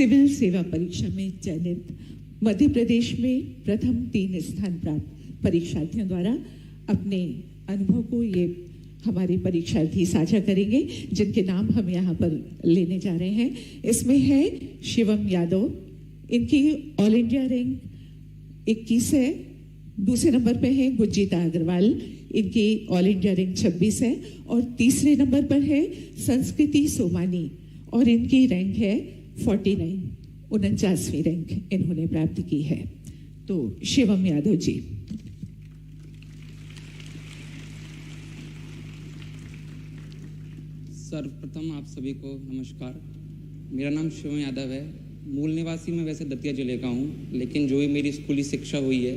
Civil सेवा परीक्षा में चयनित मध्य प्रदेश में प्रथम 3 स्थान प्राप्त परीक्षार्थियों द्वारा अपने अनुभव को ये हमारे परीक्षार्थी साझा करेंगे, जिनके नाम हम यहाँ पर लेने जा रहे हैं। इसमें है शिवम यादव, इनकी ऑल इंडिया रैंक 21 है। दूसरे नंबर पे है गुंजिता अग्रवाल, इनकी ऑल इंडिया रैंक 26 है। और तीसरे नंबर पर है संस्कृति सोमानी और इनकी रैंक है 49वीं रैंक इन्होंने प्राप्त की है। तो शिवम यादव जी। सर्वप्रथम आप सभी को नमस्कार। मेरा नाम शिवम यादव है। मूल निवासी मैं वैसे दतिया जिले का हूँ, लेकिन जो भी मेरी स्कूली शिक्षा हुई है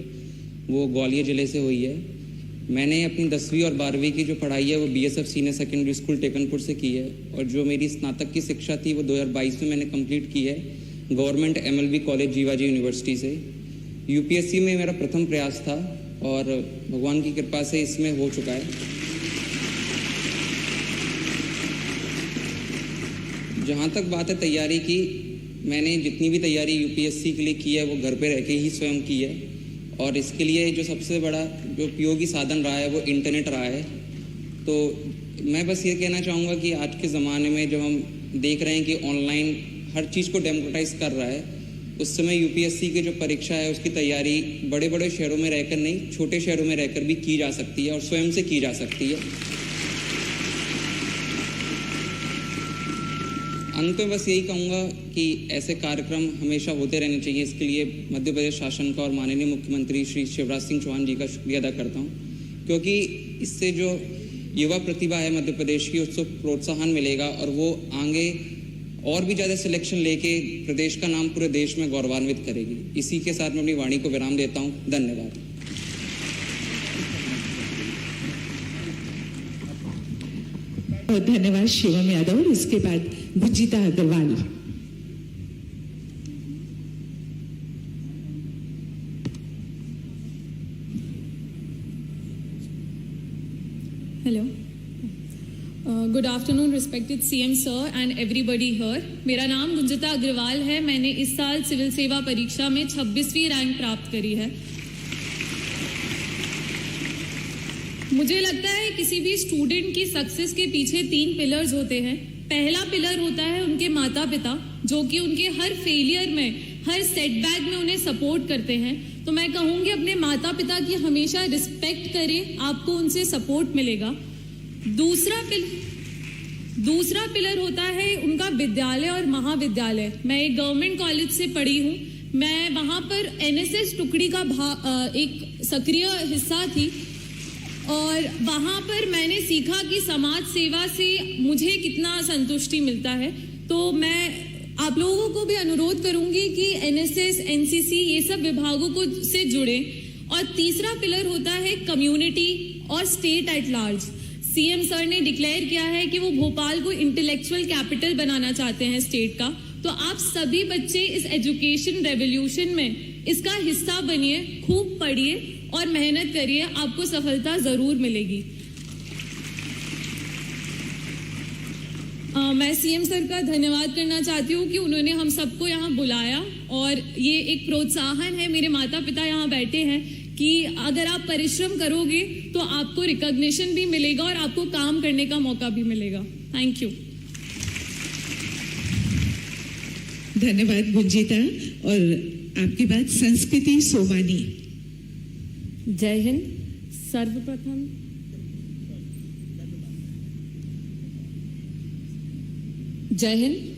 वो ग्वालियर जिले से हुई है। मैंने अपनी 10वीं और 12वीं की जो पढ़ाई है वो BSF senior secondary school Tekanpur से की है, और जो मेरी स्नातक की शिक्षा थी वो 2022 में मैंने कंप्लीट की है government MLB college Jiwaji university से। UPSC में मेरा प्रथम प्रयास था और भगवान की कृपा से इसमें हो चुका है। जहाँ तक बात है तैयारी की, मैंने जितनी भी तैयारी UPSC के लिए की है वो घर पे रह के ही स्वयं की है, और इसके लिए जो सबसे बड़ा जो उपयोगी साधन रहा है वो इंटरनेट रहा है। तो मैं बस ये कहना चाहूँगा कि आज के ज़माने में जब हम देख रहे हैं कि ऑनलाइन हर चीज़ को डेमोक्रेटाइज कर रहा है, उस समय UPSC की जो परीक्षा है उसकी तैयारी बड़े बड़े शहरों में रहकर नहीं, छोटे शहरों में रहकर भी की जा सकती है और स्वयं से की जा सकती है। अंत में बस यही कहूँगा कि ऐसे कार्यक्रम हमेशा होते रहने चाहिए। इसके लिए मध्य प्रदेश शासन का और माननीय मुख्यमंत्री श्री शिवराज सिंह चौहान जी का शुक्रिया अदा करता हूँ, क्योंकि इससे जो युवा प्रतिभा है मध्य प्रदेश की उसको प्रोत्साहन मिलेगा और वो आगे और भी ज़्यादा सिलेक्शन लेके प्रदेश का नाम पूरे देश में गौरवान्वित करेगी। इसी के साथ मैं अपनी वाणी को विराम देता हूँ। धन्यवाद। धन्यवाद शिवम यादव। इसके बाद Gunjita Agrawal. Hello, good afternoon respected CM sir and everybody here. मेरा नाम गुंजिता अग्रवाल है। मैंने इस साल सिविल सेवा परीक्षा में 26वीं रैंक प्राप्त करी है। मुझे लगता है किसी भी स्टूडेंट की सक्सेस के पीछे 3 पिलर्स होते हैं। पहला पिलर होता है उनके माता पिता, जो कि उनके हर फेलियर में, हर सेटबैक में उन्हें सपोर्ट करते हैं। तो मैं कहूँगी अपने माता पिता की हमेशा रिस्पेक्ट करें, आपको उनसे सपोर्ट मिलेगा। दूसरा पिलर होता है उनका विद्यालय और महाविद्यालय। मैं एक गवर्नमेंट कॉलेज से पढ़ी हूँ। मैं वहाँ पर NSS टुकड़ी का एक सक्रिय हिस्सा थी, और वहाँ पर मैंने सीखा कि समाज सेवा से मुझे कितना संतुष्टि मिलता है। तो मैं आप लोगों को भी अनुरोध करूँगी कि NSS, NCC ये सब विभागों को से जुड़े। और तीसरा पिलर होता है कम्युनिटी और state at large. CM sir ने डिक्लेयर किया है कि वो भोपाल को इंटेलेक्चुअल कैपिटल बनाना चाहते हैं स्टेट का। तो आप सभी बच्चे इस एजुकेशन रेवोल्यूशन में इसका हिस्सा बनिए, खूब पढ़िए और मेहनत करिए, आपको सफलता जरूर मिलेगी। मैं CM सर का धन्यवाद करना चाहती हूँ कि उन्होंने हम सबको यहाँ बुलाया, और ये एक प्रोत्साहन है। मेरे माता पिता यहाँ बैठे हैं कि अगर आप परिश्रम करोगे तो आपको रिकॉग्निशन भी मिलेगा और आपको काम करने का मौका भी मिलेगा। Thank you. धन्यवाद गुंजिता। और आपके बाद संस्कृति सोमानी। जय हिंद।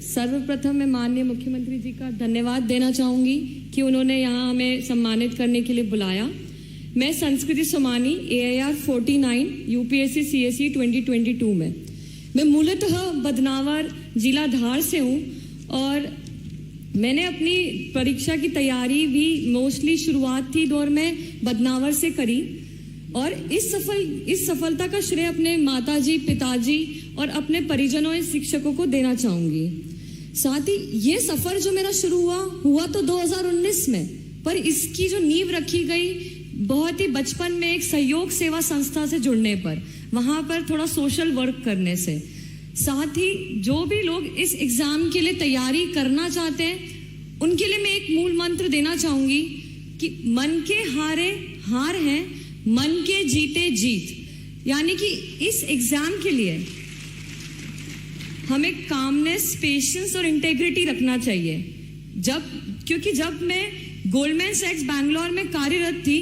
सर्वप्रथम मैं माननीय मुख्यमंत्री जी का धन्यवाद देना चाहूँगी कि उन्होंने यहाँ हमें सम्मानित करने के लिए बुलाया। मैं संस्कृति सोमानी, AIR 49, UPSC CSE 2022 में। मैं मूलतः बदनावर जिला धार से हूँ, और मैंने अपनी परीक्षा की तैयारी भी मोस्टली शुरुआती दौर में बदनावर से करी, और इस सफलता का श्रेय अपने माताजी, पिताजी और अपने परिजनों और शिक्षकों को देना चाहूंगी। साथ ही ये सफर जो मेरा शुरू हुआ तो 2019 में, पर इसकी जो नींव रखी गई बहुत ही बचपन में एक सहयोग सेवा संस्था से जुड़ने पर, वहां पर थोड़ा सोशल वर्क करने से। साथ ही जो भी लोग इस एग्जाम के लिए तैयारी करना चाहते हैं, उनके लिए मैं एक मूल मंत्र देना चाहूंगी कि मन के हारे हार है, मन के जीते जीत। यानी कि इस एग्जाम के लिए हमें कामनेस, पेशेंस और इंटेग्रिटी रखना चाहिए। क्योंकि जब मैं गोल्डमैन सैक्स बैंगलोर में कार्यरत थी,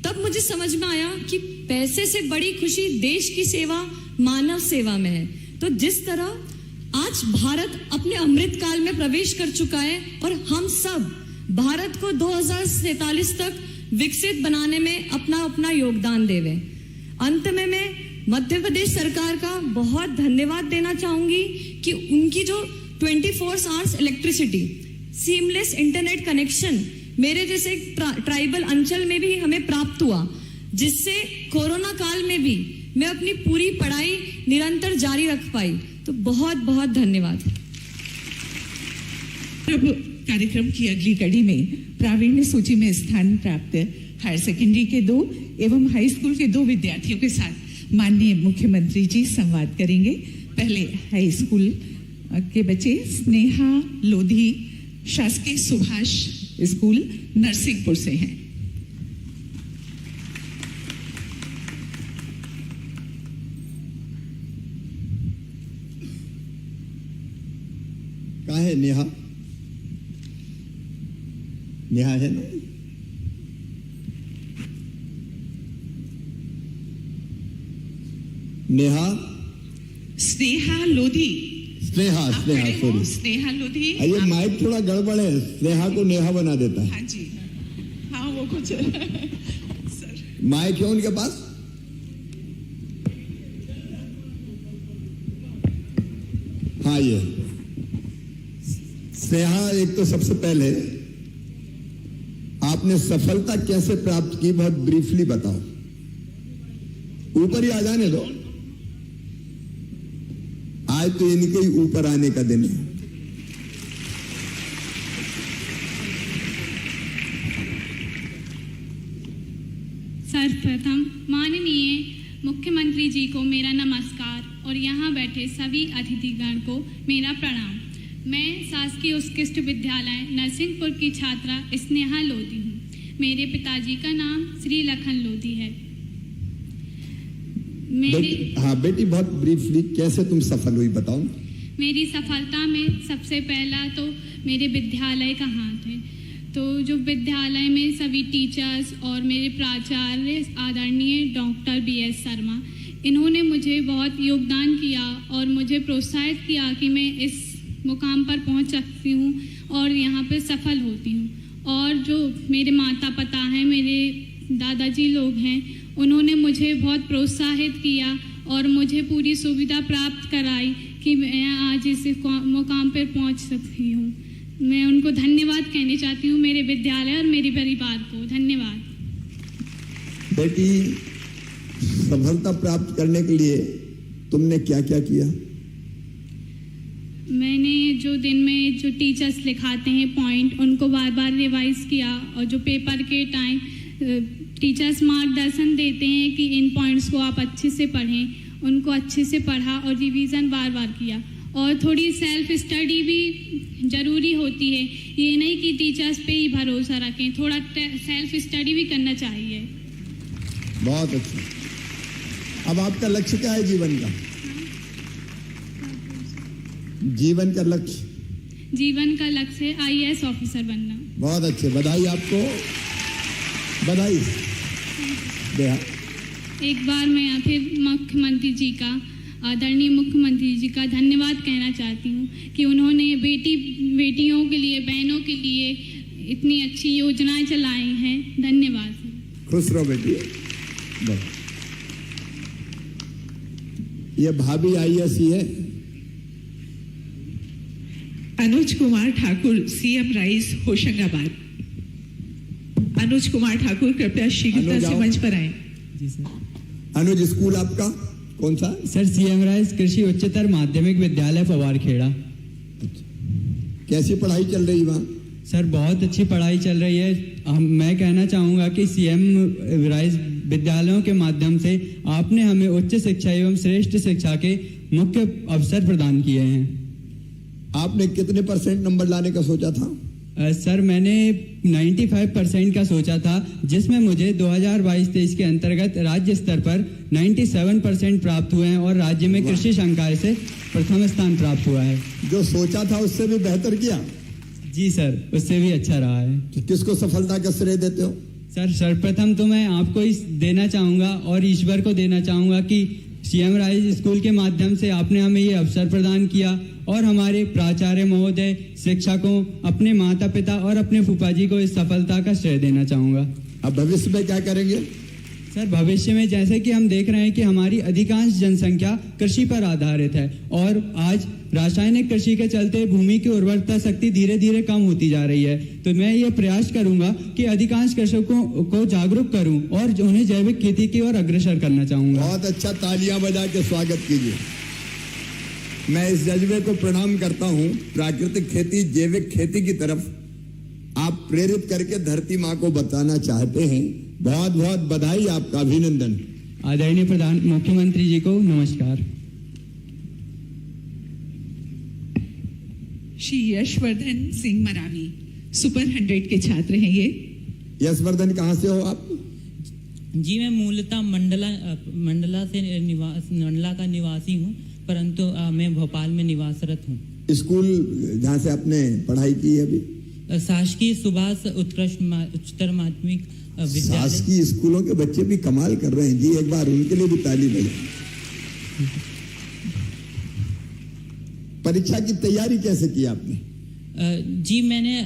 तब मुझे समझ में आया कि पैसे से बड़ी खुशी देश की सेवा, मानव सेवा में है। तो जिस तरह आज भारत अपने अमृत काल में प्रवेश कर चुका है और हम सब भारत को 2047 तक विकसित बनाने में अपना अपना योगदान देवे। अंत में मैं मध्य प्रदेश सरकार का बहुत धन्यवाद देना चाहूंगी कि उनकी जो 24 hours electricity, seamless internet connection मेरे जैसे ट्राइबल अंचल में भी हमें प्राप्त हुआ, जिससे कोरोना काल में भी मैं अपनी पूरी पढ़ाई निरंतर जारी रख पाई। तो बहुत बहुत धन्यवाद। अब कार्यक्रम की अगली कड़ी में प्रावीण्य सूची में स्थान प्राप्त हायर सेकेंडरी के 2 एवं हाई स्कूल के 2 विद्यार्थियों के साथ माननीय मुख्यमंत्री जी संवाद करेंगे। पहले हाई स्कूल के बच्चे स्नेहा लोधी शासकीय सुभाष स्कूल नरसिंहपुर से हैं। कहाँ है नेहा? नेहा है ना? नेहा, स्नेहा लोधी। स्नेहा सॉरी, स्नेहा लोधी। ये माइक थोड़ा गड़बड़ है, स्नेहा को नेहा बना देता है। हाँ जी, हाँ वो कुछ सर। माइक है उनके पास? हाँ, ये स्नेहा, एक तो सबसे पहले आपने सफलता कैसे प्राप्त की, बहुत ब्रीफली बताओ। ऊपर ही आ जाने दो, आज तो इनके ही ऊपर आने का दिन है। सर्वप्रथम माननीय मुख्यमंत्री जी को मेरा नमस्कार और यहाँ बैठे सभी अतिथिगण को मेरा प्रणाम। मैं शासकीय उत्कृष्ट विद्यालय नरसिंहपुर की छात्रा स्नेहा लोधी हूँ। मेरे पिताजी का नाम श्री लखन लोधी है। हाँ बेटी, बहुत ब्रीफली कैसे तुम सफल हुई बताओ। मेरी सफलता में सबसे पहला तो मेरे विद्यालय का हाथ है। तो जो विद्यालय में सभी टीचर्स और मेरे प्राचार्य आदरणीय डॉक्टर BS शर्मा, इन्होंने मुझे बहुत योगदान किया और मुझे प्रोत्साहित किया कि मैं इस मुकाम पर पहुंच सकती हूं और यहाँ पर सफल होती हूं। और जो मेरे माता पिता हैं, मेरे दादाजी लोग हैं, उन्होंने मुझे बहुत प्रोत्साहित किया और मुझे पूरी सुविधा प्राप्त कराई कि मैं आज इस मुकाम पर पहुंच सकती हूँ। मैं उनको धन्यवाद कहना चाहती हूँ, मेरे विद्यालय और मेरे परिवार को धन्यवाद। बेटी, सफलता प्राप्त करने के लिए तुमने क्या क्या किया? मैंने जो दिन में जो टीचर्स लिखाते हैं पॉइंट, उनको बार बार रिवाइज किया और जो पेपर के टाइम टीचर्स मार्गदर्शन देते हैं कि इन पॉइंट्स को आप अच्छे से पढ़ें, उनको अच्छे से पढ़ा और रिवीजन बार बार किया। और थोड़ी सेल्फ स्टडी भी ज़रूरी होती है, ये नहीं कि टीचर्स पे ही भरोसा रखें, थोड़ा सेल्फ स्टडी भी करना चाहिए। बहुत अच्छा। अब आपका लक्ष्य क्या है जीवन का? जीवन का लक्ष्य? जीवन का लक्ष्य है IAS ऑफिसर बनना। बहुत अच्छे, बधाई आपको, बधाई। एक बार मैं फिर मुख्यमंत्री जी का, आदरणीय मुख्यमंत्री जी का धन्यवाद कहना चाहती हूँ कि उन्होंने बेटियों के लिए, बहनों के लिए इतनी अच्छी योजनाएं चलाई हैं। धन्यवाद। खुश रहो बेटी। ये भाभी IAS ही है। Anuj Kumar Thakur, CM rice, Hoshangabad. अनुज कुमार ठाकुर कृपया शीघ्रता से मंच पर आए। जी सर। अनुज, स्कूल आपका कौन सा? सर CM राइस कृषि उच्चतर माध्यमिक विद्यालय फवारखेड़ा। कैसी पढ़ाई चल रही वहाँ? सर बहुत अच्छी पढ़ाई चल रही है। मैं कहना चाहूँगा कि CM राइस विद्यालयों के माध्यम से आपने हमें उच्च शिक्षा एवं श्रेष्ठ शिक्षा के मुख्य अवसर प्रदान किए हैं। आपने कितने % नंबर लाने का सोचा था? सर मैंने 95% का सोचा था, जिसमें मुझे 2022-23 के अंतर्गत राज्य स्तर पर 97% प्राप्त हुए हैं और राज्य में कृषि संकाय से प्रथम स्थान प्राप्त हुआ है। जो सोचा था उससे भी बेहतर किया? जी सर, उससे भी अच्छा रहा है। तो किसको सफलता का श्रेय देते हो? सर सर्वप्रथम तो मैं आपको ही देना चाहूँगा और ईश्वर को देना चाहूँगा कि सीएम राइज स्कूल के माध्यम से आपने हमें ये अवसर प्रदान किया और हमारे प्राचार्य महोदय, शिक्षकों, अपने माता पिता और अपने फूफा जी को इस सफलता का श्रेय देना चाहूँगा। अब भविष्य में क्या करेंगे? सर भविष्य में जैसे कि हम देख रहे हैं कि हमारी अधिकांश जनसंख्या कृषि पर आधारित है और आज रासायनिक कृषि के चलते भूमि की उर्वरता शक्ति धीरे धीरे कम होती जा रही है। तो मैं ये प्रयास करूंगा कि अधिकांश कृषकों को जागरूक करूं और उन्हें जैविक खेती की ओर अग्रसर करना चाहूंगा। बहुत अच्छा, तालियां बजा के स्वागत कीजिए। मैं इस जज्बे को प्रणाम करता हूं। प्राकृतिक खेती, जैविक खेती की तरफ आप प्रेरित करके धरती माँ को बताना चाहते हैं। बहुत बहुत बधाई, आपका अभिनंदन। आदरणीय प्रधान मुख्यमंत्री जी को नमस्कार। श्री यशवर्धन सिंह मरावी सुपर 100 के छात्र हैं ये। यशवर्धन, कहाँ से हो आप? जी मैं मूलतः मंडला का निवासी हूँ, परंतु मैं भोपाल में निवासरत हूँ। स्कूल जहाँ से आपने पढ़ाई की है अभी? शासकीय सुभाष उत्कृष्ट उच्चतर माध्यमिक विद्यालय। शासकीय स्कूलों के बच्चे भी कमाल कर रहे हैं जी, एक बार उनके लिए भी ताली बजाएं। परीक्षा की तैयारी कैसे की आपने? जी मैंने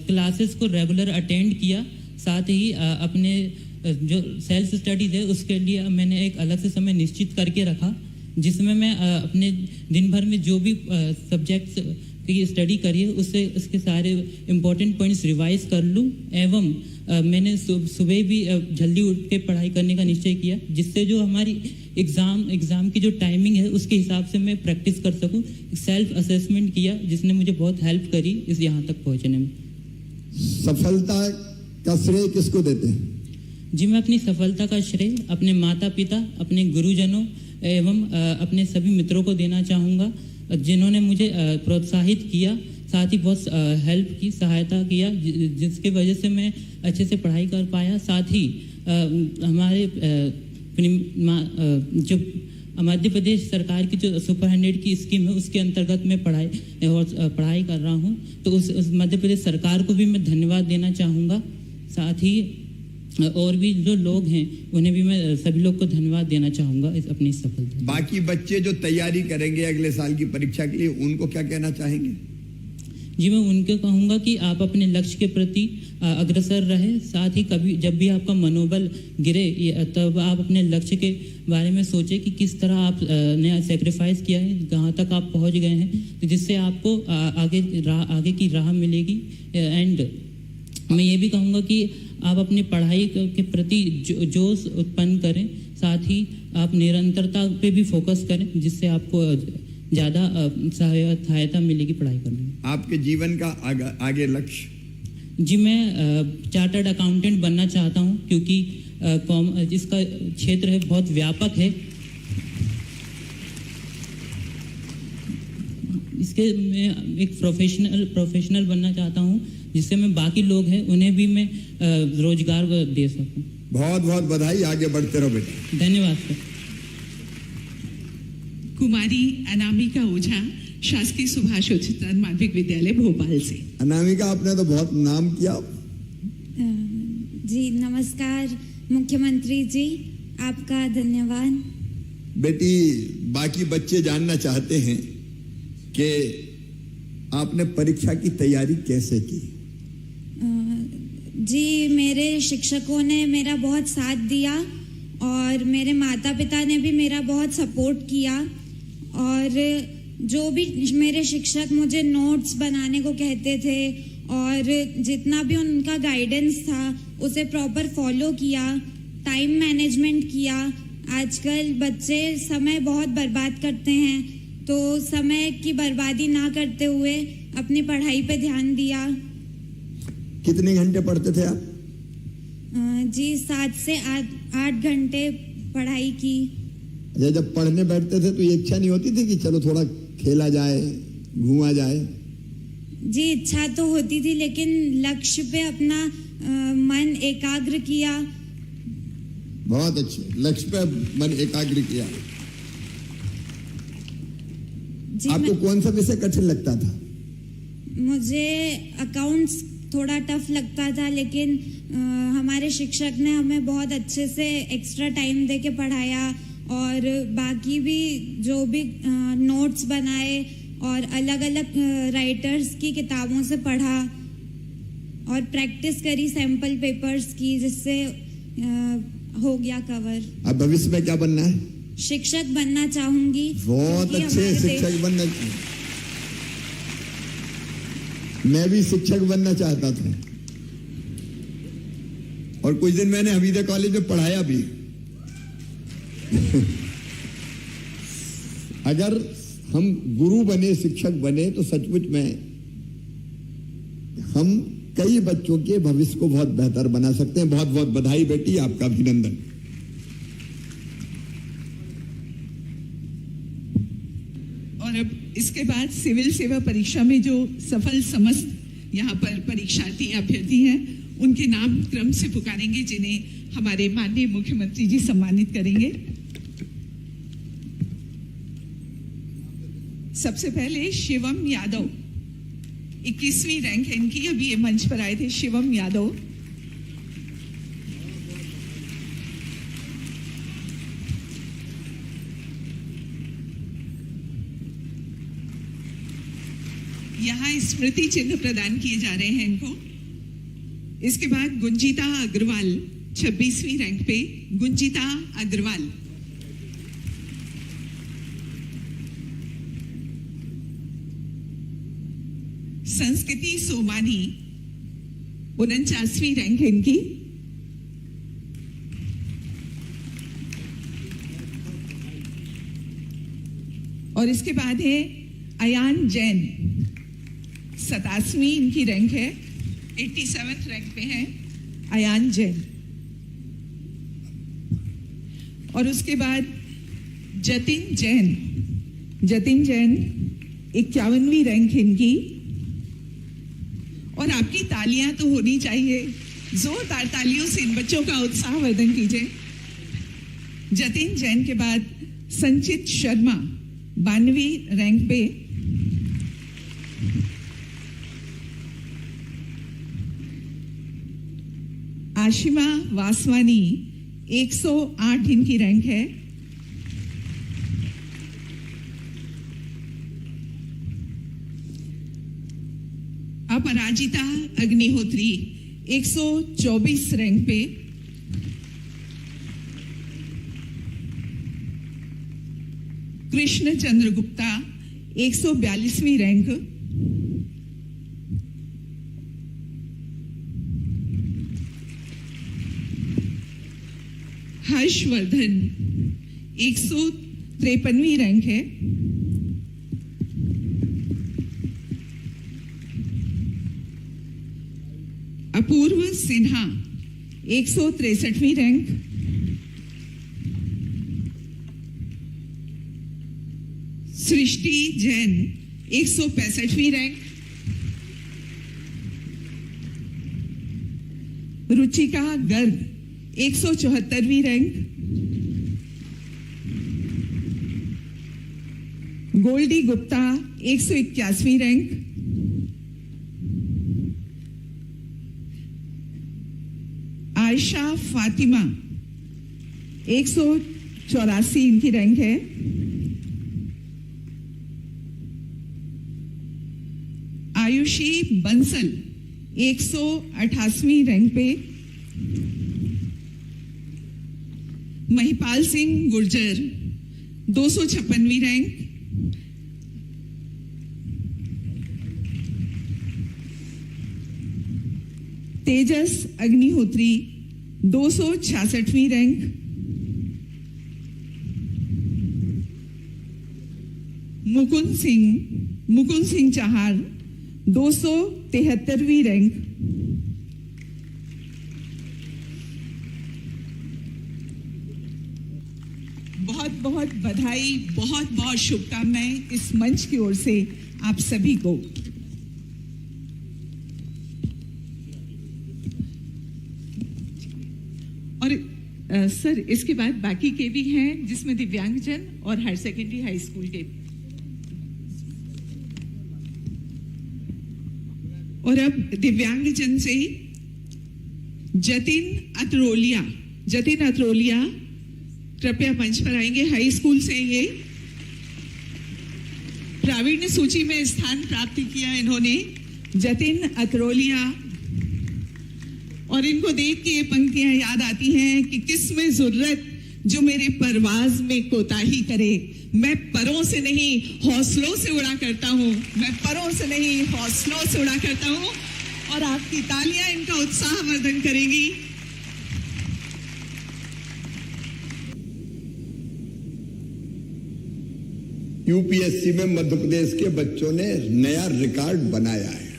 क्लासेस को रेगुलर अटेंड किया, साथ ही अपने जो सेल्फ स्टडीज है उसके लिए मैंने एक अलग से समय निश्चित करके रखा, जिसमें मैं अपने दिन भर में जो भी सब्जेक्ट्स की स्टडी करी है उसके सारे इम्पोर्टेंट पॉइंट्स रिवाइज कर लूँ। एवं मैंने सुबह भी जल्दी उठ के पढ़ाई करने का निश्चय किया, जिससे जो हमारी एग्ज़ाम की जो टाइमिंग है उसके हिसाब से मैं प्रैक्टिस कर सकूं। सेल्फ असेसमेंट किया, जिसने मुझे बहुत हेल्प करी इस यहाँ तक पहुँचने में। सफलता का श्रेय किसको देते हैं? जी मैं अपनी सफलता का श्रेय अपने माता पिता, अपने गुरुजनों एवं अपने सभी मित्रों को देना चाहूँगा, जिन्होंने मुझे प्रोत्साहित किया, साथ ही बहुत हेल्प की, सहायता किया, जिसके वजह से मैं अच्छे से पढ़ाई कर पाया। साथ ही हमारे जो मध्य प्रदेश सरकार की जो सुपर 100 की स्कीम है उसके अंतर्गत मैं पढ़ाई कर रहा हूँ, तो उस मध्य प्रदेश सरकार को भी मैं धन्यवाद देना चाहूँगा। साथ ही और भी जो लोग हैं उन्हें भी मैं सभी लोग को धन्यवाद देना चाहूँगा इस अपनी सफलता। बाकी बच्चे जो तैयारी करेंगे अगले साल की परीक्षा के लिए, उनको क्या कहना चाहेंगे? जी मैं उनको कहूँगा कि आप अपने लक्ष्य के प्रति अग्रसर रहे, साथ ही कभी जब भी आपका मनोबल गिरे तब आप अपने लक्ष्य के बारे में सोचें कि किस तरह आप ने सेक्रीफाइस किया है, कहाँ तक आप पहुँच गए हैं, तो जिससे आपको आगे की राह मिलेगी। एंड मैं ये भी कहूँगा कि आप अपनी पढ़ाई के प्रति जोश उत्पन्न करें, साथ ही आप निरंतरता पे भी फोकस करें, जिससे आपको ज़्यादा सहायता मिलेगी पढ़ाई करने में। आपके जीवन का आगे लक्ष्य? जी मैं चार्टर्ड अकाउंटेंट बनना चाहता हूं, क्योंकि इसका क्षेत्र है बहुत व्यापक है। इसके मैं एक प्रोफेशनल बनना चाहता हूं, जिससे मैं बाकी लोग हैं उन्हें भी मैं रोजगार दे सकूं। बहुत बहुत बधाई, आगे बढ़ते रहो बेटा। धन्यवाद सर। कुमारी अनामिका ओझा, शासकीय सुभाष उच्चतर माध्यमिक विद्यालय भोपाल से। अनामिका, आपने तो बहुत नाम किया। जी नमस्कार मुख्यमंत्री जी, आपका धन्यवाद। बेटी, बाकी बच्चे जानना चाहते हैं कि आपने परीक्षा की तैयारी कैसे की? जी मेरे शिक्षकों ने मेरा बहुत साथ दिया और मेरे माता पिता ने भी मेरा बहुत सपोर्ट किया, और जो भी मेरे शिक्षक मुझे नोट्स बनाने को कहते थे और जितना भी उनका गाइडेंस था उसे प्रॉपर फॉलो किया, टाइम मैनेजमेंट किया। आजकल बच्चे समय बहुत बर्बाद करते हैं, तो समय की बर्बादी ना करते हुए अपनी पढ़ाई पे ध्यान दिया। कितने घंटे पढ़ते थे आप? जी 7 से 8 घंटे पढ़ाई की। जब पढ़ने बैठते थे तो ये इच्छा नहीं होती थी कि चलो थोड़ा खेला जाए, घूमा जाए? जी इच्छा तो होती थी, लेकिन लक्ष्य पे अपना मन एकाग्र किया। बहुत अच्छे, लक्ष्य पे मन एकाग्र किया। जी आपको कौन सा विषय कठिन लगता था? मुझे अकाउंट्स थोड़ा टफ लगता था, लेकिन हमारे शिक्षक ने हमें बहुत अच्छे से एक्स्ट्रा टाइम दे के पढ़ाया और बाकी भी जो भी नोट्स बनाए और अलग अलग राइटर्स की किताबों से पढ़ा और प्रैक्टिस करी सैंपल पेपर्स की, जिससे हो गया कवर। अब भविष्य में क्या बनना है? शिक्षक बनना चाहूंगी। बहुत अच्छे शिक्षक बनना। मैं भी शिक्षक बनना चाहता था और कुछ दिन मैंने हमीदा कॉलेज में पढ़ाया भी। अगर हम गुरु बने, शिक्षक बने, तो सचमुच में हम कई बच्चों के भविष्य को बहुत बेहतर बना सकते हैं। बहुत बहुत बधाई बेटी, आपका अभिनंदन। और अब इसके बाद सिविल सेवा परीक्षा में जो सफल समस्त यहाँ पर परीक्षार्थी अभ्यर्थी हैं, उनके नाम क्रम से पुकारेंगे, जिन्हें हमारे माननीय मुख्यमंत्री जी सम्मानित करेंगे। सबसे पहले शिवम यादव, 21वीं रैंक है इनकी, अभी ये मंच पर आए थे। शिवम यादव। यहाँ स्मृति चिन्ह प्रदान किए जा रहे हैं इनको। इसके बाद गुंजिता अग्रवाल, 26वीं रैंक पे गुंजिता अग्रवाल। संस्कृति सोमानी, 49वीं रैंक है इनकी। और इसके बाद है अयान जैन, 27वीं इनकी रैंक है, 87th रैंक पे है अयान जैन। और उसके बाद जतिन जैन, 51वीं रैंक है इनकी। और आपकी तालियां तो होनी चाहिए, जोरदार तालियों से इन बच्चों का उत्साहवर्धन कीजिए। जतिन जैन के बाद संचित शर्मा, 92वीं रैंक पे। आशिमा वासवानी, 108 इनकी रैंक है। अपराजिता अग्निहोत्री, 124 रैंक पे। कृष्ण चंद्र गुप्ता, 142वीं रैंक। हर्षवर्धन, 153वीं रैंक है। अपूर्व सिन्हा, 163वीं रैंक। सृष्टि जैन, 165वीं रैंक। रुचिका गर्ग, 174वीं रैंक। गोल्डी गुप्ता, 181वीं रैंक। आयशा फातिमा, 184 इनकी रैंक है। आयुषी बंसल, 188वीं रैंक पे। महिपाल सिंह गुर्जर, 256वीं रैंक। तेजस अग्निहोत्री, 266वीं रैंक। मुकुंद सिंह चाहार, 273वीं रैंक। बहुत बहुत बधाई, बहुत बहुत शुभकामनाएं इस मंच की ओर से आप सभी को। सर इसके बाद बाकी के भी हैं जिसमें दिव्यांगजन और हायर सेकेंडरी हाई स्कूल के। और अब दिव्यांगजन से जतिन अत्रोलिया कृपया मंच पर आएंगे। हाई स्कूल से ये प्रावीण्य सूची में स्थान प्राप्त किया इन्होंने, जतिन अत्रोलिया। और इनको देख के ये पंक्तियां याद आती हैं कि किसमें जुर्रत जो मेरे परवाज में कोताही करे। मैं परों से नहीं हौसलों से उड़ा करता हूं, मैं परों से नहीं हौसलों से उड़ा करता हूं। और आपकी तालियां इनका उत्साहवर्धन करेंगी। यूपीएससी में मध्य प्रदेश के बच्चों ने नया रिकॉर्ड बनाया है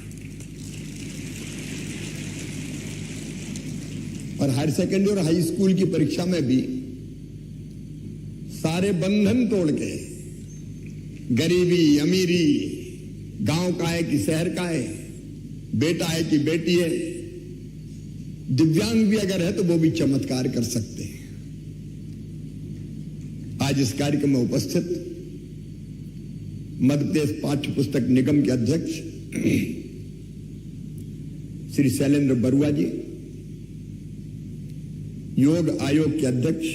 और हायर सेकेंडरी और हाई स्कूल की परीक्षा में भी सारे बंधन तोड़ के, गरीबी अमीरी, गांव का है कि शहर का है, बेटा है कि बेटी है, दिव्यांग भी अगर है तो वो भी चमत्कार कर सकते हैं। आज इस कार्यक्रम में उपस्थित मध्य प्रदेश पाठ्य पुस्तक निगम के अध्यक्ष श्री शैलेंद्र बरुआ जी, योग आयोग के अध्यक्ष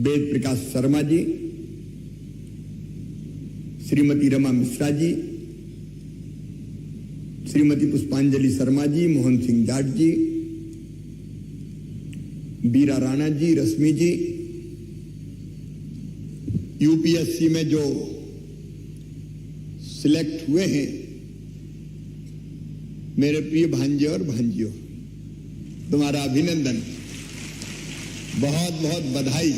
वेद प्रकाश शर्मा जी, श्रीमती रमा मिश्रा जी, श्रीमती पुष्पांजलि शर्मा जी, मोहन सिंह जाट जी, बीरा राणा जी, रश्मि जी, यूपीएससी में जो सिलेक्ट हुए हैं मेरे प्रिय भांजे और भांजियों, तुम्हारा अभिनंदन, बहुत बहुत बधाई।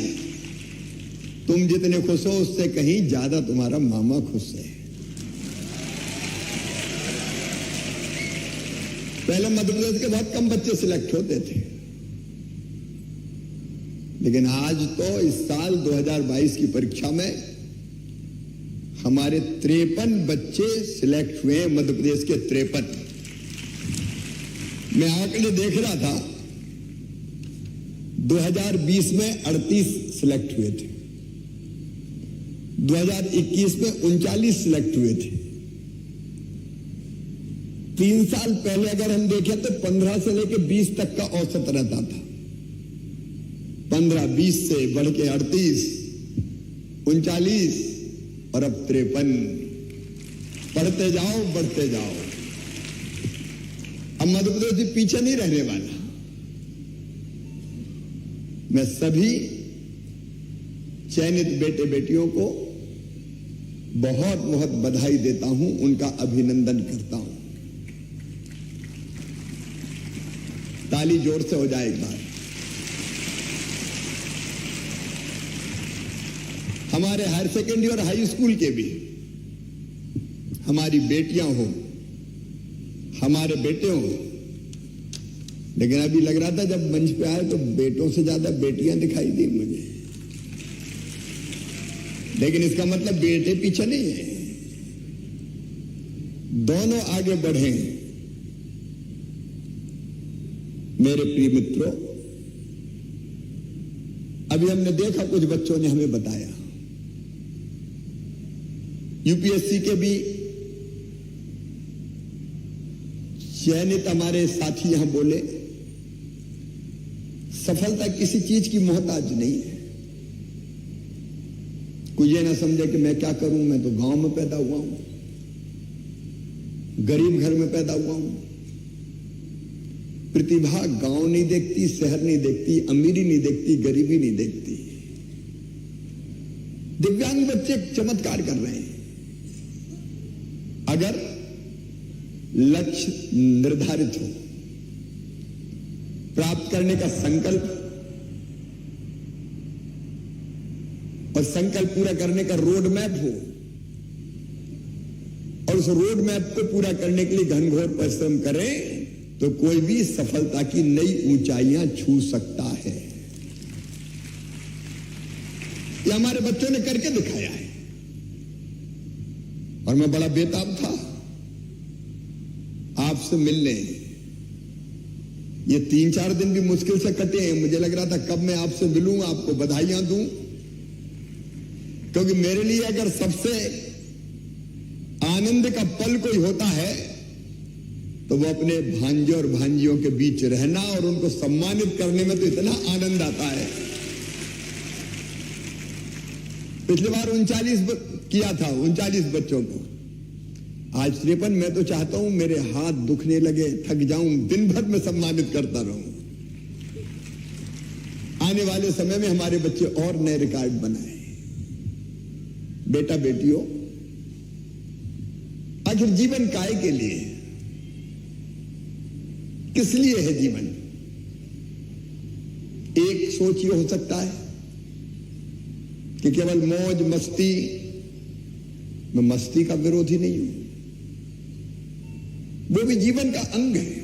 तुम जितने खुश हो उससे कहीं ज्यादा तुम्हारा मामा खुश है। पहले मध्य प्रदेश के बहुत कम बच्चे सिलेक्ट होते थे, लेकिन आज तो इस साल 2022 की परीक्षा में हमारे 53 बच्चे सिलेक्ट हुए हैं, मध्य प्रदेश के 53। मैं आंकड़े देख रहा था, 2020 में 38 सिलेक्ट हुए थे, 2021 में 39 सिलेक्ट हुए थे। 3 साल पहले अगर हम देखें तो 15 से लेकर 20 तक का औसत रहता था। 15-20 से बढ़ के 38, 39 और अब 53। पढ़ते जाओ, बढ़ते जाओ। अब मध्य प्रदेश पीछे नहीं रहने वाला। मैं सभी चयनित बेटे बेटियों को बहुत बहुत बधाई देता हूं, उनका अभिनंदन करता हूं। ताली जोर से हो जाए एक बार। हमारे हायर सेकेंडरी और हाई स्कूल के भी हमारी बेटियां हो, हमारे बेटे हो, लेकिन अभी लग रहा था जब मंच पे आए तो बेटों से ज्यादा बेटियां दिखाई दी मुझे। लेकिन इसका मतलब बेटे पीछे नहीं है, दोनों आगे बढ़े। मेरे प्रिय मित्रों, अभी हमने देखा, कुछ बच्चों ने हमें बताया, यूपीएससी के भी चयनित हमारे साथी यहां बोले, सफलता किसी चीज की मोहताज नहीं है। कोई ये ना समझे कि मैं क्या करूं, मैं तो गांव में पैदा हुआ हूं, गरीब घर में पैदा हुआ हूं। प्रतिभा गांव नहीं देखती, शहर नहीं देखती, अमीरी नहीं देखती, गरीबी नहीं देखती। दिव्यांग बच्चे चमत्कार कर रहे हैं। अगर लक्ष्य निर्धारित हो, प्राप्त करने का संकल्प और संकल्प पूरा करने का रोड मैप हो, और उस रोड मैप को पूरा करने के लिए घनघोर परिश्रम करें, तो कोई भी सफलता की नई ऊंचाइयां छू सकता है। ये हमारे बच्चों ने करके दिखाया है। और मैं बड़ा बेताब था आपसे मिलने, ये 3-4 दिन भी मुश्किल से कटे हैं। मुझे लग रहा था कब मैं आपसे मिलूं, आपको बधाइयां दूं, क्योंकि मेरे लिए अगर सबसे आनंद का पल कोई होता है तो वो अपने भांजे और भांजियों के बीच रहना और उनको सम्मानित करने में तो इतना आनंद आता है। पिछली बार 39 किया था, 39 बच्चों को, आज 53। मैं तो चाहता हूं मेरे हाथ दुखने लगे, थक जाऊं, दिन भर में सम्मानित करता रहूं। आने वाले समय में हमारे बच्चे और नए रिकॉर्ड बनाए। बेटा बेटियों, आखिर जीवन काय के लिए, किस लिए है जीवन? एक सोच ये हो सकता है कि केवल मौज मस्ती, मैं मस्ती का विरोधी नहीं हूं, वो भी जीवन का अंग है,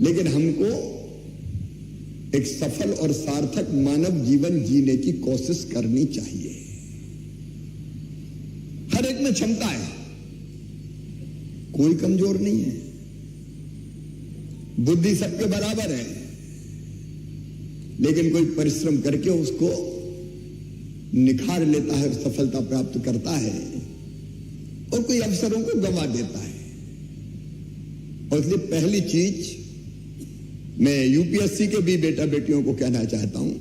लेकिन हमको एक सफल और सार्थक मानव जीवन जीने की कोशिश करनी चाहिए। हर एक में क्षमता है, कोई कमजोर नहीं है, बुद्धि सबके बराबर है, लेकिन कोई परिश्रम करके उसको निखार लेता है और सफलता प्राप्त करता है, और कोई अवसरों को गंवा देता है। और इसलिए पहली चीज मैं यूपीएससी के भी बेटा बेटियों को कहना चाहता हूं,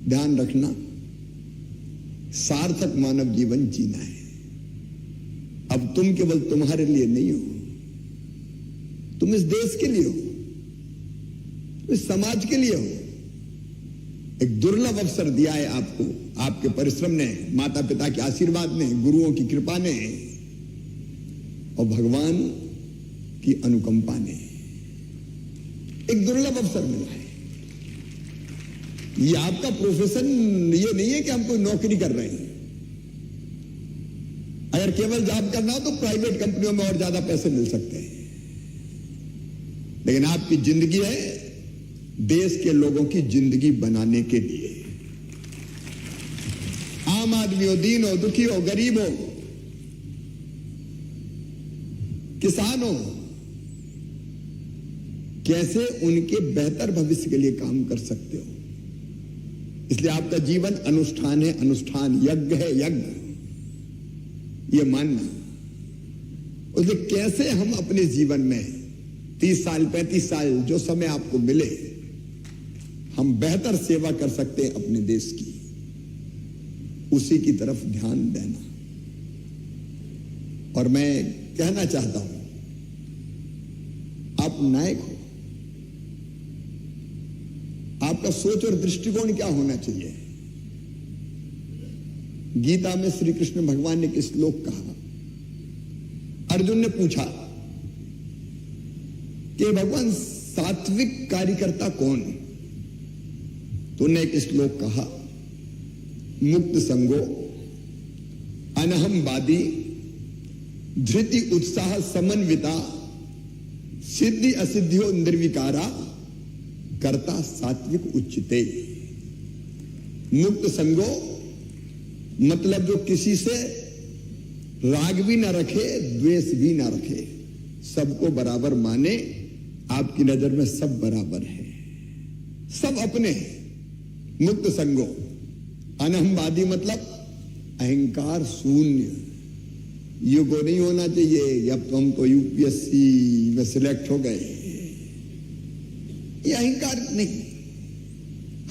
ध्यान रखना, सार्थक मानव जीवन जीना है। अब तुम केवल तुम्हारे लिए नहीं हो, तुम इस देश के लिए हो, तुम इस समाज के लिए हो। एक दुर्लभ अवसर दिया है आपको, आपके परिश्रम ने, माता पिता के आशीर्वाद ने, गुरुओं की कृपा ने और भगवान की अनुकंपा ने एक दुर्लभ अवसर मिला है। ये आपका प्रोफेशन ये नहीं है कि हम कोई नौकरी कर रहे हैं। अगर केवल जॉब करना हो तो प्राइवेट कंपनियों में और ज्यादा पैसे मिल सकते हैं, लेकिन आपकी जिंदगी है देश के लोगों की जिंदगी बनाने के लिए। आम आदमी हो, दीन हो, दुखी हो, गरीब हो, किसान हो, कैसे उनके बेहतर भविष्य के लिए काम कर सकते हो। इसलिए आपका जीवन अनुष्ठान है, अनुष्ठान, यज्ञ है, यज्ञ, ये मानना। उसलिए कैसे हम अपने जीवन में 30 साल 35 साल जो समय आपको मिले, हम बेहतर सेवा कर सकते हैं अपने देश की, उसी की तरफ ध्यान देना। और मैं कहना चाहता हूं, आप नायक हो, आपका सोच और दृष्टिकोण क्या होना चाहिए। गीता में श्री कृष्ण भगवान ने एक श्लोक कहा, अर्जुन ने पूछा कि भगवान सात्विक कार्यकर्ता कौन? तो उन्होंने एक श्लोक कहा, मुक्त संगो अनहमवादी धृति उत्साह समन्विता सिद्धि असिद्धियो निर्विकारा कर्ता सात्विक उच्चते। मुक्त संगो मतलब जो किसी से राग भी ना रखे, द्वेष भी ना रखे, सबको बराबर माने, आपकी नजर में सब बराबर है, सब अपने हैं। मुक्त संगो अनहमवादी मतलब अहंकार शून्य, ये को नहीं होना चाहिए अब तो हम तो यूपीएससी में सिलेक्ट हो गए, ये अहंकार नहीं।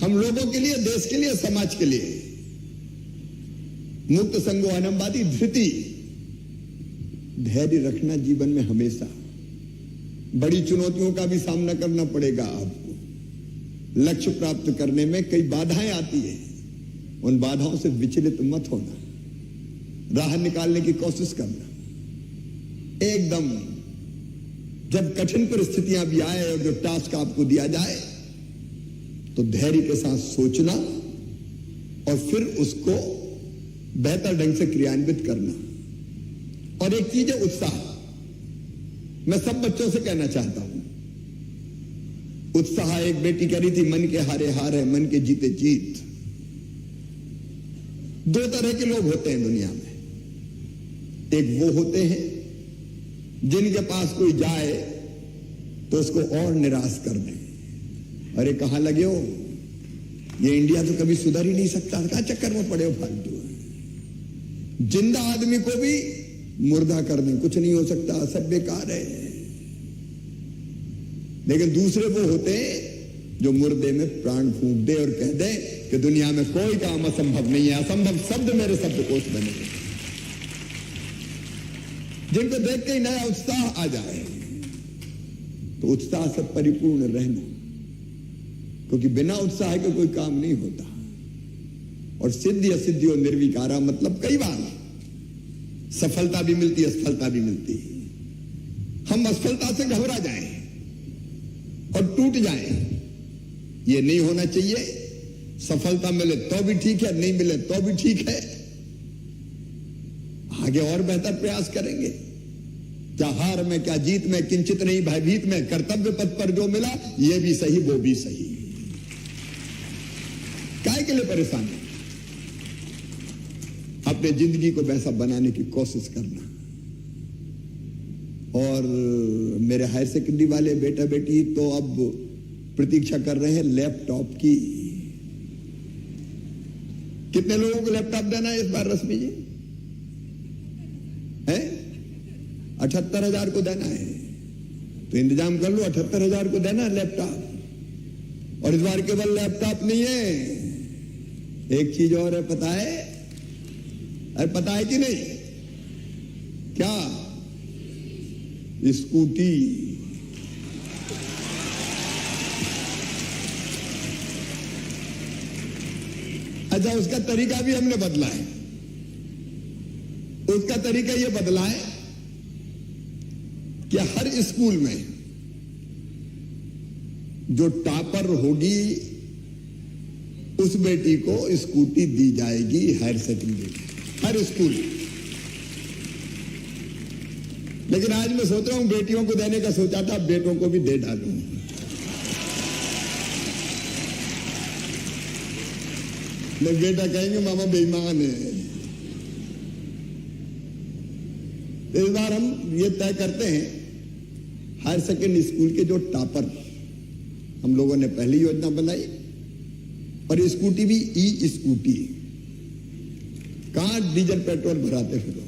हम लोगों के लिए, देश के लिए, समाज के लिए। मुक्त संगो अनहमवादी धृति, धैर्य रखना जीवन में हमेशा। बड़ी चुनौतियों का भी सामना करना पड़ेगा आपको, लक्ष्य प्राप्त करने में कई बाधाएं आती है, उन बाधाओं से विचलित मत होना, राह निकालने की कोशिश करना। एकदम जब कठिन परिस्थितियां भी आए और जो टास्क आपको दिया जाए तो धैर्य के साथ सोचना और फिर उसको बेहतर ढंग से क्रियान्वित करना। और एक चीज है उत्साह, मैं सब बच्चों से कहना चाहता हूं, उत्साह। एक बेटी कह रही थी, मन के हारे हार है, मन के जीते जीत। दो तरह के लोग होते हैं दुनिया में, एक वो होते हैं जिनके पास कोई जाए तो उसको और निराश कर दें, अरे कहां लगे हो, ये इंडिया तो कभी सुधर ही नहीं सकता, क्या चक्कर में पड़े हो फालतू। जिंदा आदमी को भी मुर्दा कर दें, कुछ नहीं हो सकता, सब बेकार है। लेकिन दूसरे वो होते जो मुर्दे में प्राण फूंक दे और कह दे कि दुनिया में कोई काम असंभव नहीं है, असंभव शब्द मेरे शब्दकोश बने, जिनको देख के ही नया उत्साह आ जाए। तो उत्साह से परिपूर्ण रहना, क्योंकि बिना उत्साह के कोई काम नहीं होता। और सिद्धि असिद्धि और निर्विकारा मतलब कई बार सफलता भी मिलती है, असफलता भी मिलती है। हम असफलता से घबरा जाएं और टूट जाएं, ये नहीं होना चाहिए। सफलता मिले तो भी ठीक है, नहीं मिले तो भी ठीक है, आगे और बेहतर प्रयास करेंगे। क्या हार में, क्या जीत में, किंचित नहीं भयभीत में, कर्तव्य पथ पर जो मिला ये भी सही वो भी सही। काहे के लिए परेशान है? अपने जिंदगी को वैसा बनाने की कोशिश करना। और मेरे हायर सेकेंडरी वाले बेटा बेटी तो अब प्रतीक्षा कर रहे हैं लैपटॉप की। कितने लोगों को लैपटॉप देना है इस बार रश्मि जी? है 78,000 को देना है, तो इंतजाम कर लो, 78,000 को देना है लैपटॉप। और इस बार केवल लैपटॉप नहीं है, एक चीज और है, पता है? अरे पता है कि नहीं? क्या? स्कूटी। अच्छा, उसका तरीका भी हमने बदला है। उसका तरीका यह बदला है कि हर स्कूल में जो टॉपर होगी उस बेटी को स्कूटी दी जाएगी, हायर सेकेंडरी हर स्कूल। लेकिन आज मैं सोच रहा हूं बेटियों को देने का सोचा था, बेटों को भी दे डालूं। बेटा कहेंगे मामा बेईमान है। इस बार हम ये तय करते हैं, हायर सेकेंडरी स्कूल के जो टॉपर, हम लोगों ने पहली योजना बनाई, और स्कूटी भी ई स्कूटी, कहां डीजल पेट्रोल भराते फिरो,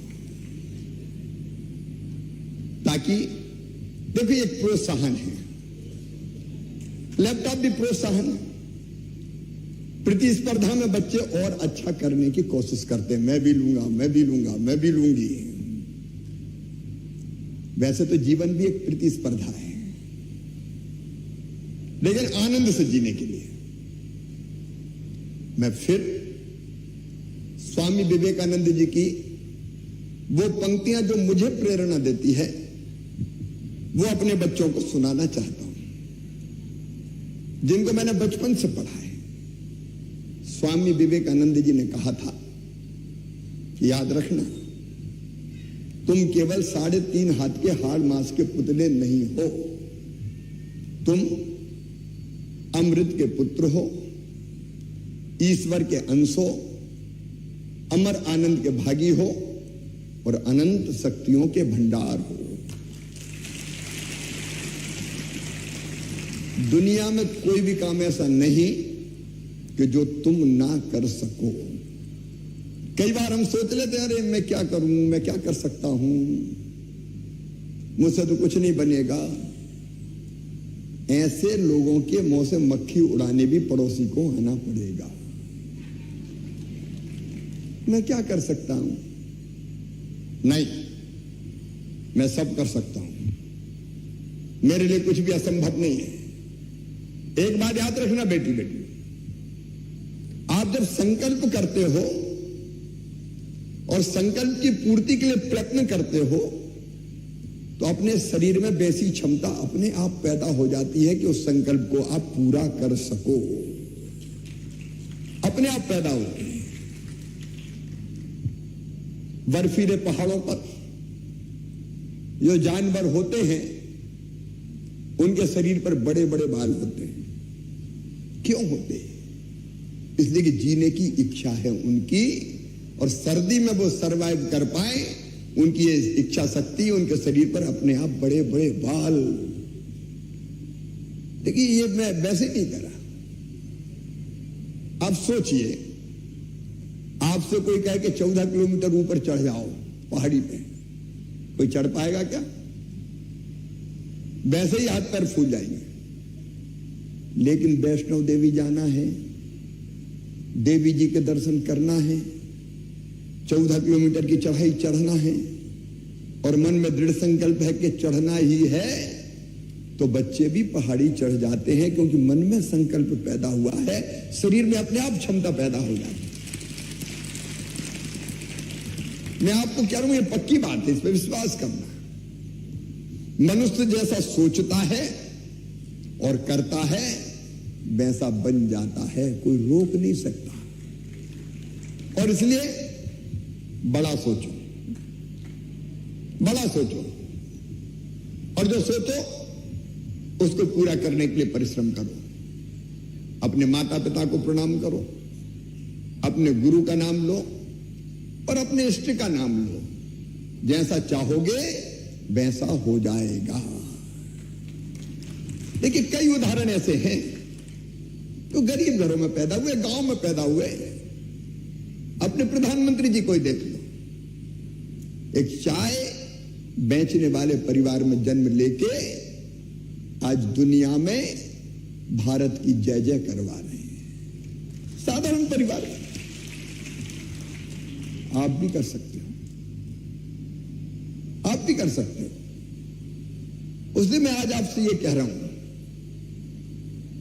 ताकि देखिए एक प्रोत्साहन है, लैपटॉप भी प्रोत्साहन है। प्रतिस्पर्धा में बच्चे और अच्छा करने की कोशिश करते हैं, मैं भी लूंगा, मैं भी लूंगा, मैं भी लूंगी। वैसे तो जीवन भी एक प्रतिस्पर्धा है, लेकिन आनंद से जीने के लिए मैं फिर स्वामी विवेकानंद जी की वो पंक्तियां जो मुझे प्रेरणा देती है वो अपने बच्चों को सुनाना चाहता हूं, जिनको मैंने बचपन से पढ़ा है। स्वामी विवेकानंद जी ने कहा था कि याद रखना, तुम केवल 3.5 हाथ के हाड़ मांस के पुतले नहीं हो, तुम अमृत के पुत्र हो, ईश्वर के अंश हो, अमर आनंद के भागी हो और अनंत शक्तियों के भंडार हो। दुनिया में कोई भी काम ऐसा नहीं कि जो तुम ना कर सको। कई बार हम सोच लेते हैं, अरे मैं क्या करूं, मैं क्या कर सकता हूं, मुझसे तो कुछ नहीं बनेगा। ऐसे लोगों के मुंह से मक्खी उड़ाने भी पड़ोसी को आना पड़ेगा। मैं क्या कर सकता हूं? नहीं, मैं सब कर सकता हूं, मेरे लिए कुछ भी असंभव नहीं है। एक बात याद रखना बेटी बेटी, आप जब संकल्प करते हो और संकल्प की पूर्ति के लिए प्रयत्न करते हो तो अपने शरीर में वैसी क्षमता अपने आप पैदा हो जाती है कि उस संकल्प को आप पूरा कर सको, अपने आप पैदा होती है। बर्फीले पहाड़ों पर जो जानवर होते हैं उनके शरीर पर बड़े बड़े बाल होते हैं। क्यों होते हैं? इसलिए कि जीने की इच्छा है उनकी, और सर्दी में वो सरवाइव कर पाए, उनकी ये इच्छा शक्ति उनके शरीर पर अपने आप बड़े बड़े बाल देखिए ये मैं वैसे नहीं करा। आप सोचिए, आपसे कोई कहे कि 14 किलोमीटर ऊपर चढ़ जाओ पहाड़ी पे, कोई चढ़ पाएगा क्या? वैसे ही हाथ पैर फूल जाएंगे। लेकिन वैष्णो देवी जाना है, देवी जी के दर्शन करना है, 14 किलोमीटर की चढ़ाई चढ़ना है और मन में दृढ़ संकल्प है कि चढ़ना ही है, तो बच्चे भी पहाड़ी चढ़ जाते हैं, क्योंकि मन में संकल्प पैदा हुआ है, शरीर में अपने आप क्षमता पैदा हो जाती है। मैं आपको कह रहा हूं, ये पक्की बात है, इस पर विश्वास करना। मनुष्य जैसा सोचता है और करता है वैसा बन जाता है, कोई रोक नहीं सकता। और इसलिए बड़ा सोचो, बड़ा सोचो, और जो सोचो उसको पूरा करने के लिए परिश्रम करो। अपने माता पिता को प्रणाम करो, अपने गुरु का नाम लो और अपने इष्ट का नाम लो। जैसा चाहोगे वैसा हो जाएगा। देखिए कई उदाहरण ऐसे हैं तो गरीब घरों में पैदा हुए, गांव में पैदा हुए। अपने प्रधानमंत्री जी को ही देख लो, एक चाय बेचने वाले परिवार में जन्म लेके आज दुनिया में भारत की जय जय करवा रहे हैं। साधारण परिवार, आप भी कर सकते हो, आप भी कर सकते हो। उसलिए मैं आज आपसे ये कह रहा हूं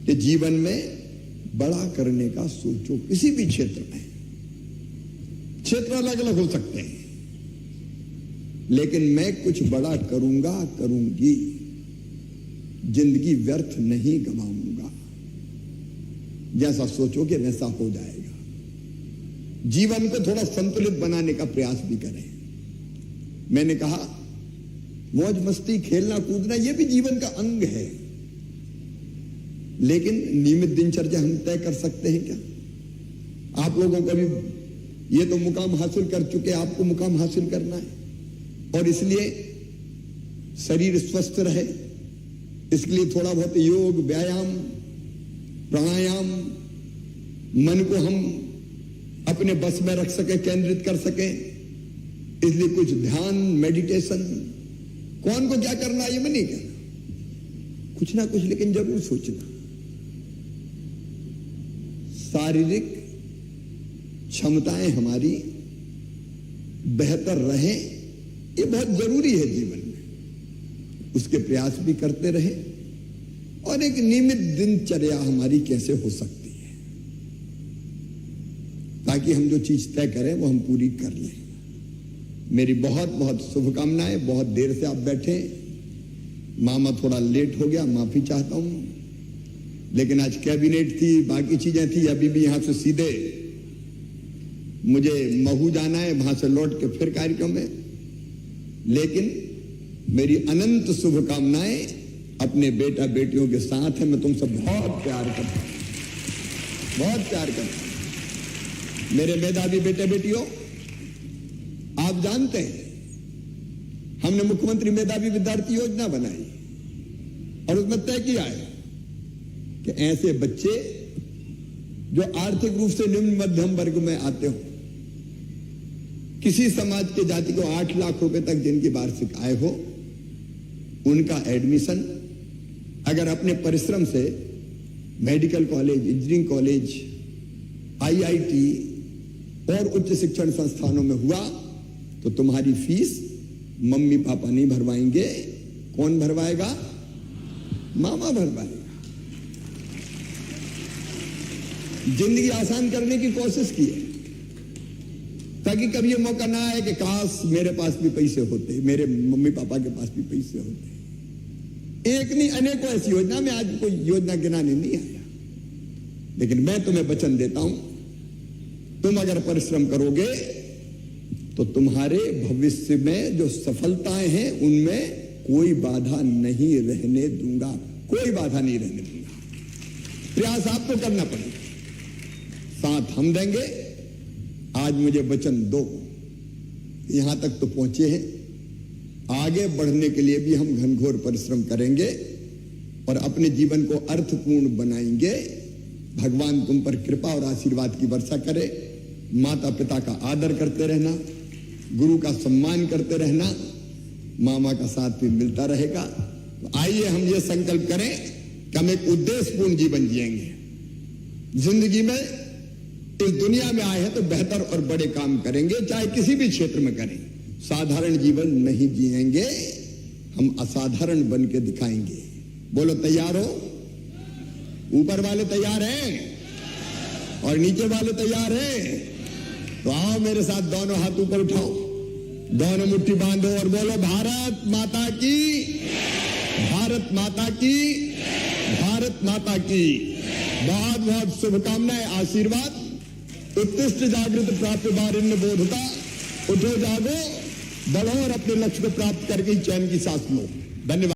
कि जीवन में बड़ा करने का सोचो। किसी भी क्षेत्र में, क्षेत्र अलग अलग हो सकते हैं, लेकिन मैं कुछ बड़ा करूंगा, करूंगी, जिंदगी व्यर्थ नहीं गंवाऊंगा। जैसा सोचोगे वैसा हो जाएगा। जीवन को थोड़ा संतुलित बनाने का प्रयास भी करें। मैंने कहा मौज मस्ती, खेलना कूदना, यह भी जीवन का अंग है, लेकिन नियमित दिनचर्या हम तय कर सकते हैं क्या? आप लोगों का भी ये तो मुकाम हासिल कर चुके, आपको मुकाम हासिल करना है, और इसलिए शरीर स्वस्थ रहे, इसके लिए थोड़ा बहुत योग, व्यायाम, प्राणायाम, मन को हम अपने बस में रख सके, केंद्रित कर सके। इसलिए कुछ ध्यान, मेडिटेशन, कौन को क्या करना ये मैं नहीं कहना, कुछ ना कुछ लेकिन जरूर सोचना। शारीरिक क्षमताएं हमारी बेहतर रहें, ये बहुत जरूरी है जीवन में। उसके प्रयास भी करते रहे, और एक नियमित दिनचर्या हमारी कैसे हो सकती है, ताकि हम जो चीज तय करें वो हम पूरी कर लें। मेरी बहुत बहुत शुभकामनाएं। बहुत देर से आप बैठे, मामा थोड़ा लेट हो गया, माफी चाहता हूं, लेकिन आज कैबिनेट थी, बाकी चीजें थी, अभी भी यहां से सीधे मुझे महू जाना है, वहां से लौट के फिर कार्यक्रम में। लेकिन मेरी अनंत शुभकामनाएं अपने बेटा बेटियों के साथ है। मैं तुमसे बहुत प्यार करता हूं, बहुत प्यार करता हूं। मेरे मेधावी बेटे बेटियों, आप जानते हैं हमने मुख्यमंत्री मेधावी विद्यार्थी योजना बनाई और उसमें तय किया है कि ऐसे बच्चे जो आर्थिक रूप से निम्न मध्यम वर्ग में आते हो, किसी समाज के जाति को 8 लाख रुपए तक जिनकी वार्षिक आय हो, उनका एडमिशन अगर अपने परिश्रम से medical college, engineering college, IIT और उच्च शिक्षण संस्थानों में हुआ तो तुम्हारी फीस मम्मी पापा नहीं भरवाएंगे। कौन भरवाएगा? मामा भरवाएगा। जिंदगी आसान करने की कोशिश की है, ताकि कभी ये मौका ना आए कि काश मेरे पास भी पैसे होते, मेरे मम्मी पापा के पास भी पैसे होते। एक नहीं अनेकों ऐसी योजना, में आज कोई योजना गिनाने नहीं आया, लेकिन मैं तुम्हें वचन देता हूं, तुम अगर परिश्रम करोगे तो तुम्हारे भविष्य में जो सफलताएं हैं उनमें कोई बाधा नहीं रहने दूंगा, कोई बाधा नहीं रहने दूंगा। प्रयास आपको करना पड़ेगा, साथ हम देंगे। आज मुझे वचन दो, यहां तक तो पहुंचे हैं, आगे बढ़ने के लिए भी हम घनघोर परिश्रम करेंगे। और अपने जीवन को अर्थपूर्ण बनाएंगे। भगवान तुम पर कृपा और आशीर्वाद की वर्षा करे। माता पिता का आदर करते रहना, गुरु का सम्मान करते रहना, मामा का साथ भी मिलता रहेगा। तो आइए हम ये संकल्प करें कि हम एक उद्देश्यपूर्ण जीवन जिएंगे। जिंदगी में इस दुनिया में आए हैं तो बेहतर और बड़े काम करेंगे, चाहे किसी भी क्षेत्र में करें। साधारण जीवन नहीं जिएंगे, हम असाधारण बन के दिखाएंगे। बोलो तैयार हो? ऊपर वाले तैयार हैं और नीचे वाले तैयार हैं? तो आओ मेरे साथ, दोनों हाथ ऊपर उठाओ, दोनों मुट्ठी बांधो और बोलो भारत माता की, भारत माता की, भारत माता की। बहुत बहुत शुभकामनाएं, आशीर्वाद। उत्कृष्ट जागृत प्राप्त बारिन्य बोधता। उठो जागो, बढ़ो और अपने लक्ष्य को प्राप्त करके चैन की सांस लो। धन्यवाद।